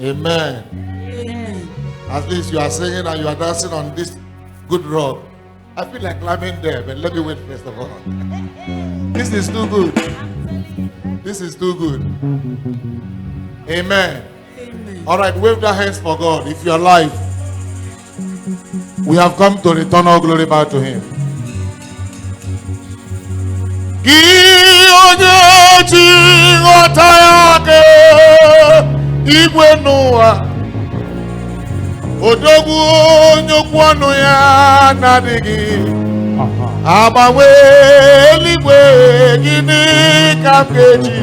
Amen. Amen. At least you are singing and you are dancing on this good rock. I feel like climbing there, but let me wait first of all. This is too good. This is too good. Amen. Amen. All right, wave your hands for God. If you are alive, we have come to return all glory back to Him. Odogwu nyokwu ọnụ ya na-adịghị agbanwe eluigwe gịnị ka m ga-eji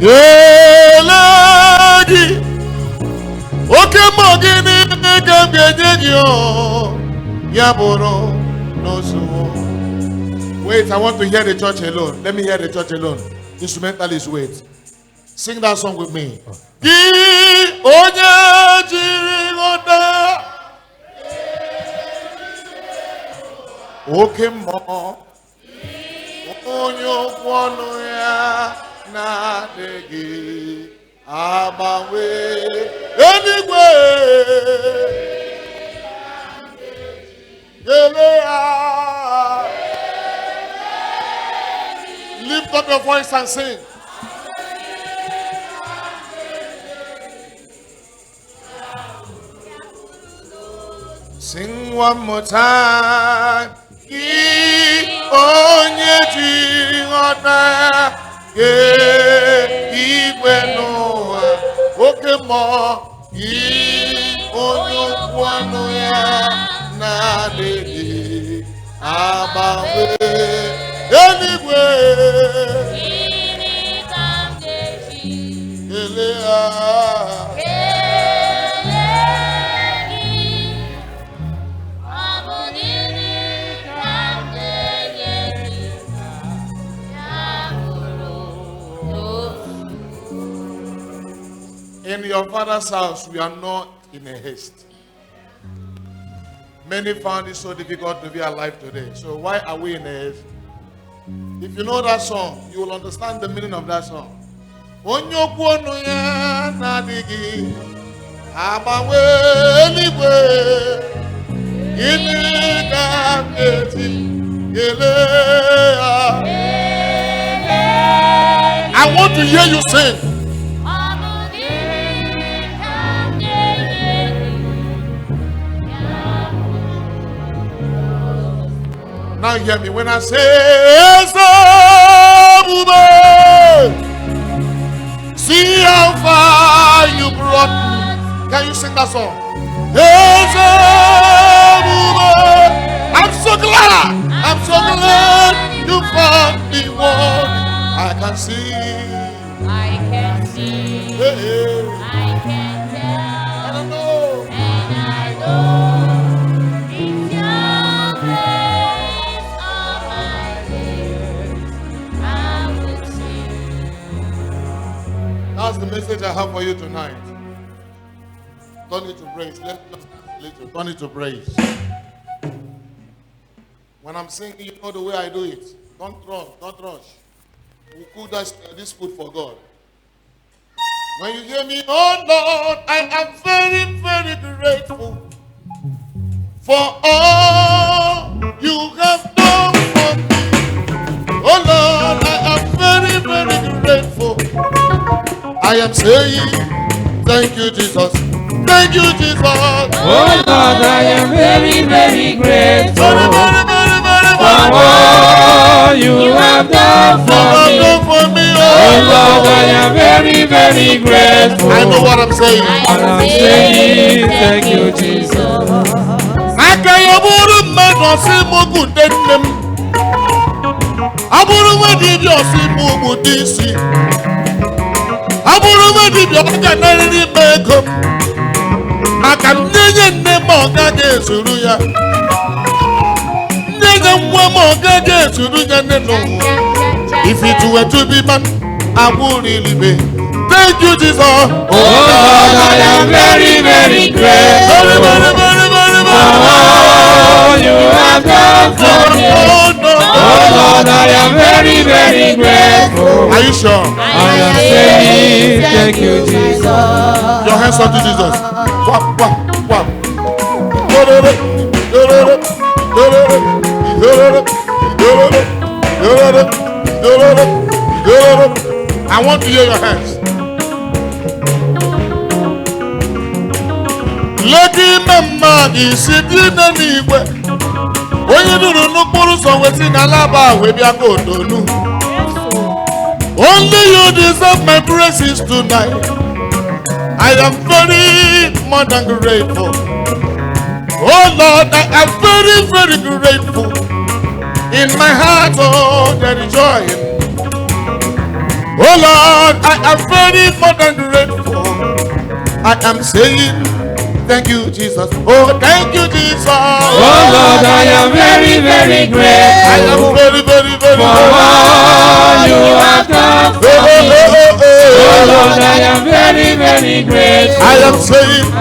kelee gị oke mmụọ gịnị ka m ga-enye gị ya bụrụ n'ozuwo. Wait, I want to hear the church alone. Let me hear the church alone. Instrumentalists, wait. Sing that song with me. Gị onye jiri nghọta oke mmụọ onye okwu ọnụ ya na-adịghị agbanwe eluigwe kelee ya. Lift up your voice and sing. Sing one more time. Onye ji nghọta igwe n'ụwa oke mmụọ onye okwu ọnụ ya na-adịghị agbanwe eluigwe kelee ya. In your father's house, we are not in a haste. Many found it so difficult to be alive today. So why are we in a haste? If you know that song, you will understand the meaning of that song. Onyokwu ọnụ ya na-adịghị agbanwe eluigwe gịnị ka m ga-eji kelee ya. I want to hear you sing. Now hear me when I say see how far you brought me. Can you sing that song? I'm so glad you found the one I can see. I can see. Hey. I can tell. I don't know. And I know it's your grace all my days I will sing. That's the message I have for you tonight. Turn it to praise. Let's turn it to praise. When I'm singing, you know the way I do it. Don't rush. We cook this food for God. When you hear me, oh Lord, I am very, very grateful for all you have done for me. Oh Lord, I am very, very grateful. I am saying, thank you, Jesus. Thank you, Jesus. Oh Lord, I am very, very grateful Very, very, very, very, for very all you have done for me. Oh Lord, I am very, very grateful. I know what I'm saying. And I'm saying, thank you, Jesus. Aka ya bụrụ mmadụ ọsị mụ bụ nne nne m. Ọ bụrụ nwa dibịa ọsị mụ bụ di isi. Ọ bụrụ nwa dibịa ọ ga-anarịrị m ego m. Maka nnenye nne m ọ gaghị ezuru ya. Nnenye nwa m ọ gaghị ezuru ya nne n'ụwa. If it were to be man, I would really be. Thank you, Jesus. Oh Lord, I am very, very grateful very, very, very, very, for all you have done for me. Oh, no. Oh Lord, I am very, very grateful. Are you sure? I am saying, thank you, Jesus. hands unto Jesus. Wap, wap, wap. I want to hear your hands. Lady Mama is sitting on the way. When you do no purus on waiting Alaba, we be a go to no. Only you deserve my praises tonight. I am very more than grateful. Oh Lord, I am very, very grateful. In my heart, oh, there is joy. Oh Lord, I am very more than grateful. I am saying, thank you, Jesus. Oh, thank you, Jesus. Oh Lord, I am very, very grateful. I am very, very, very for all you have done for me. Oh Lord, I am very, very grateful. I am saying,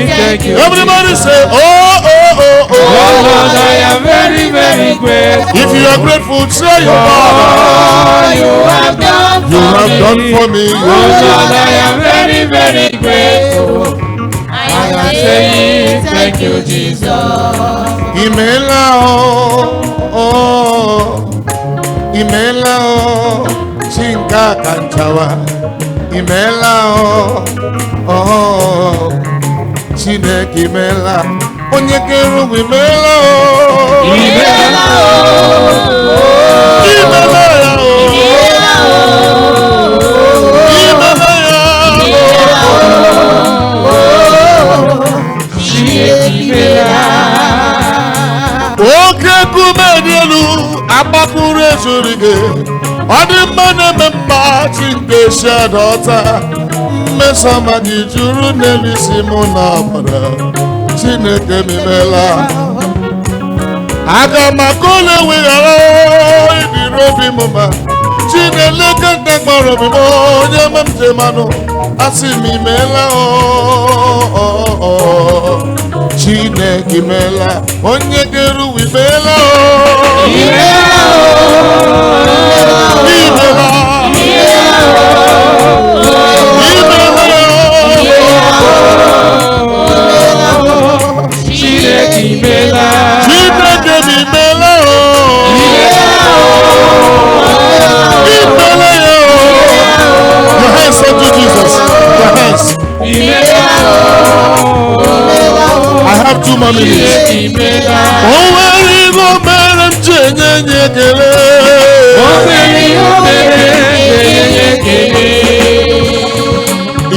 thank you. Everybody say, oh, oh, oh, oh. Oh Lord, I am very, very grateful. If you are grateful, say your all you have done for me. You have done for me. Oh Lord, I am very, very grateful. I am saying thank you, Jesus. Imela oh, Imela oh, Chinka Kanchawa. Imela oh, Chineke Imela. Onyekeru Imela oh, Imela oh, Imela oke kumedielu agbapụrụ ezurige ọ dị mma na-eme mma chi nke shedọta mmesoma gị juru n'elu isi mụ na ọbara Chineke mimela aga m akọla eweghara ibiri obi m ma Chineleke nke kpọrọ obi m onye me m jemanụ asị m imela Chineke imela onye ga-eru imela Imela imela Chineke imela Chineke imela imela your hands unto Jesus, your hands. I have 2 more minutes.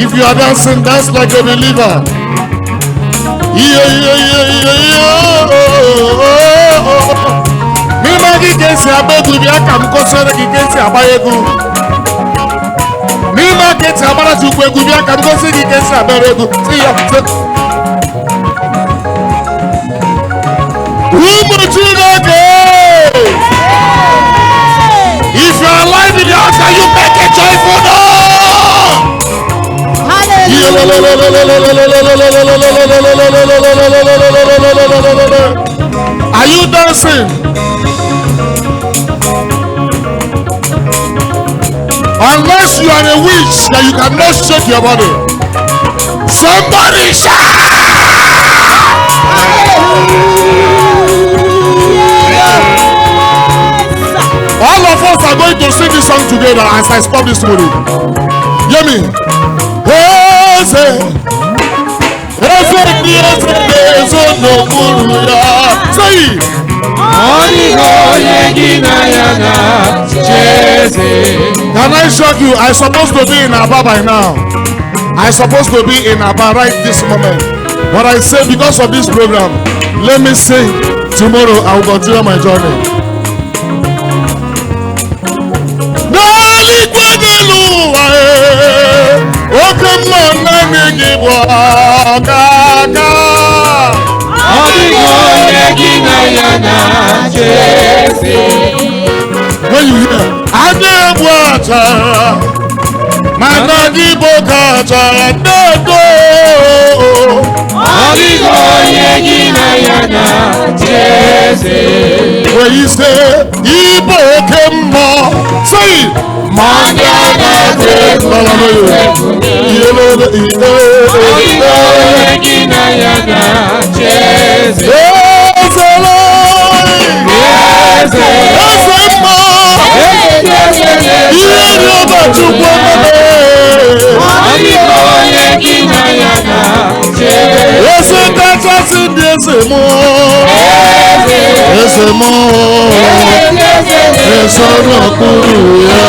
If you are dancing, dance like a believer. If you are alive in the house, you make a joyful noise. Are you dancing? Unless you are a witch that you cannot shake your body. Somebody shout! All of us are going to sing this song together as I stop this morning. Hear me? Say can I shock you? I'm supposed to be in Aba by now. I'm supposed to be in Aba right this moment. But I say because of this program, let me sing. Tomorrow I will continue my journey. When you hear when you say Ibo Kemmo, say it. Yellow Ese mo, ese no kuya.